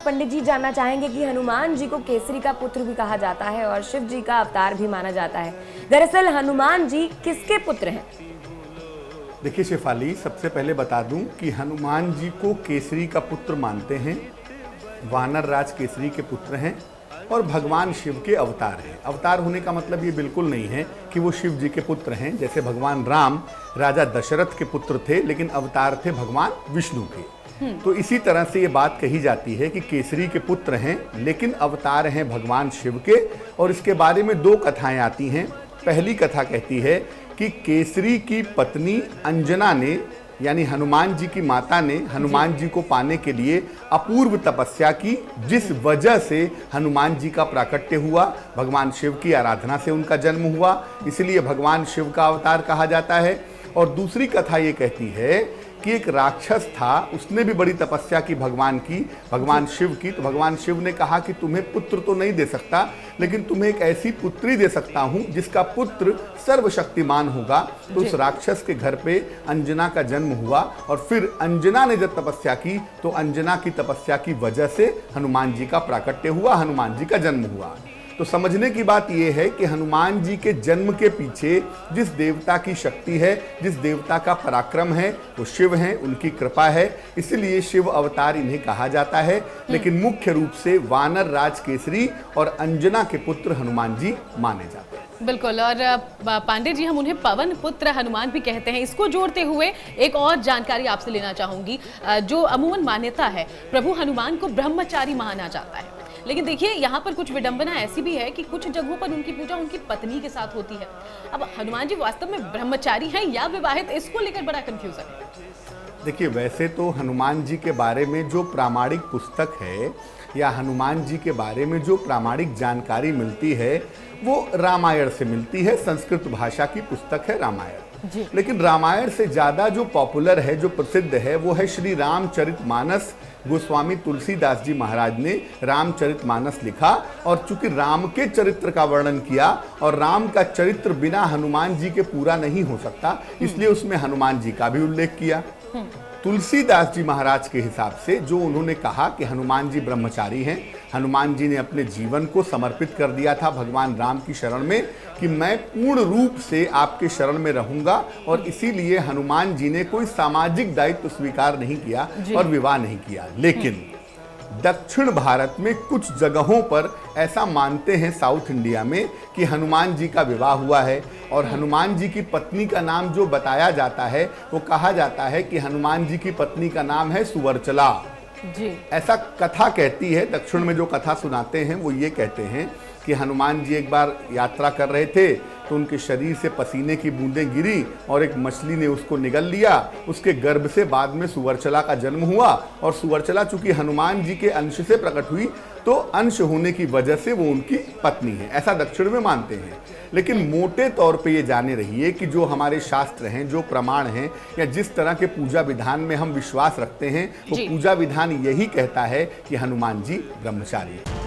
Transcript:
पंडित जी जानना चाहेंगे कि हनुमान जी को केसरी का पुत्र भी कहा जाता है और शिव जी का अवतार भी माना जाता है। दरअसल हनुमान जी किसके पुत्र हैं? देखिए शेफाली, सबसे पहले बता दूं कि हनुमान जी को केसरी का पुत्र मानते हैं, वानर राज केसरी के पुत्र हैं और भगवान शिव के अवतार हैं। अवतार होने का मतलब ये बिल्कुल नहीं है कि वो शिव जी के पुत्र हैं। जैसे भगवान राम राजा दशरथ के पुत्र थे, लेकिन अवतार थे भगवान विष्णु के। तो इसी तरह से ये बात कही जाती है कि केसरी के पुत्र हैं, लेकिन अवतार हैं भगवान शिव के। और इसके बारे में दो कथाएं आती हैं। पहली कथा कहती है कि केसरी की पत्नी अंजना ने, यानी हनुमान जी की माता ने, हनुमान जी को पाने के लिए अपूर्व तपस्या की, जिस वजह से हनुमान जी का प्राकट्य हुआ, भगवान शिव की आराधना से उनका जन्म हुआ, इसलिए भगवान शिव का अवतार कहा जाता है। और दूसरी कथा ये कहती है कि एक राक्षस था, उसने भी बड़ी तपस्या की भगवान शिव की। तो भगवान शिव ने कहा कि तुम्हें पुत्र तो नहीं दे सकता, लेकिन तुम्हें एक ऐसी पुत्री दे सकता हूं जिसका पुत्र सर्वशक्तिमान होगा। तो उस राक्षस के घर पे अंजना का जन्म हुआ और फिर अंजना ने जब तपस्या की तो अंजना की तपस्या की वजह से हनुमान जी का प्राकट्य हुआ, हनुमान जी का जन्म हुआ। तो समझने की बात यह है कि हनुमान जी के जन्म के पीछे जिस देवता की शक्ति है, जिस देवता का पराक्रम है, वो शिव हैं, उनकी कृपा है, इसलिए शिव अवतार इन्हें कहा जाता है। लेकिन मुख्य रूप से वानर राज केसरी और अंजना के पुत्र हनुमान जी माने जाते हैं। बिल्कुल। और पांडे जी, हम उन्हें पवन पुत्र हनुमान भी कहते हैं। इसको जोड़ते हुए एक और जानकारी आपसे लेना चाहूंगी। जो अमूमन मान्यता है, प्रभु हनुमान को ब्रह्मचारी माना जाता है, लेकिन देखिए यहाँ पर कुछ विडंबना ऐसी भी है कि कुछ जगहों पर उनकी पूजा उनकी पत्नी के साथ होती है। अब हनुमान जी वास्तव में ब्रह्मचारी हैं या विवाहित, इसको लेकर बड़ा कंफ्यूजन है। देखिए, वैसे तो हनुमान जी के बारे में जो प्रामाणिक पुस्तक है या हनुमान जी के बारे में जो प्रामाणिक जानकारी मिलती है वो रामायण से मिलती है। संस्कृत भाषा की पुस्तक है रामायण। लेकिन रामायण से ज्यादा जो पॉपुलर है, जो प्रसिद्ध है, वो है श्री रामचरितमानस। गोस्वामी तुलसीदास जी महाराज ने रामचरितमानस लिखा और चूंकि राम के चरित्र का वर्णन किया और राम का चरित्र बिना हनुमान जी के पूरा नहीं हो सकता, इसलिए उसमें हनुमान जी का भी उल्लेख किया। तुलसीदास जी महाराज के हिसाब से जो उन्होंने कहा कि हनुमान जी ब्रह्मचारी हैं, हनुमान जी ने अपने जीवन को समर्पित कर दिया था भगवान राम की शरण में कि मैं पूर्ण रूप से आपके शरण में रहूंगा, और इसीलिए हनुमान जी ने कोई सामाजिक दायित्व स्वीकार नहीं किया और विवाह नहीं किया। लेकिन दक्षिण भारत में कुछ जगहों पर ऐसा मानते हैं, साउथ इंडिया में, कि हनुमान जी का विवाह हुआ है और हनुमान जी की पत्नी का नाम जो बताया जाता है वो कहा जाता है कि हनुमान जी की पत्नी का नाम है सुवर्चला जी। ऐसा कथा कहती है। दक्षिण में जो कथा सुनाते हैं वो ये कहते हैं कि हनुमान जी एक बार यात्रा कर रहे थे तो उनके शरीर से पसीने की बूंदें गिरी और एक मछली ने उसको निगल लिया। उसके गर्भ से बाद में सुवर्चला का जन्म हुआ और सुवर्चला चूंकि हनुमान जी के अंश से प्रकट हुई तो अंश होने की वजह से वो उनकी पत्नी है, ऐसा दक्षिण में मानते हैं। लेकिन मोटे तौर पे ये जाने रहिए कि जो हमारे शास्त्र हैं, जो प्रमाण हैं, या जिस तरह के पूजा विधान में हम विश्वास रखते हैं, वो पूजा विधान यही कहता है कि हनुमान जी ब्रह्मचारी हैं।